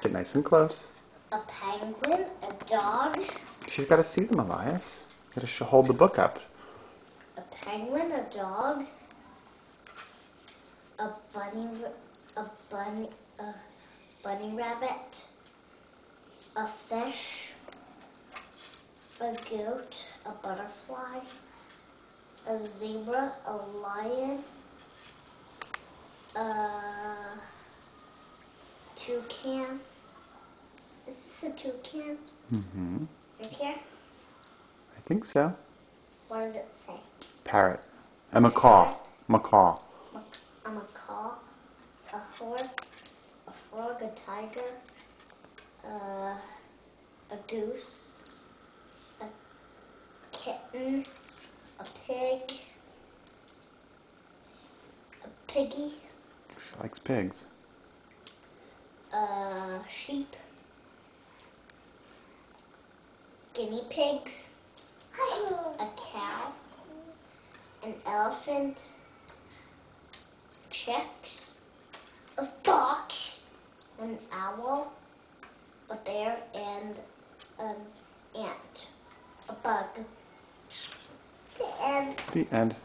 Get nice and close. A penguin, a dog. She's got to see them, Elias. You got to hold the book up. A penguin, a dog. A bunny rabbit. A fish. A goat. A butterfly. A zebra. A lion. A toucan. Is this a toucan? Mm-hmm. Right here? I think so. What does it say? Parrot. A macaw. Macaw. A macaw. A horse. A frog. A tiger. A goose. A kitten. A pig. A piggy. She likes pigs. A sheep. Guinea pigs. A cow. An elephant. Chicks. A fox. An owl. A bear and an ant. A bug. The end. The end.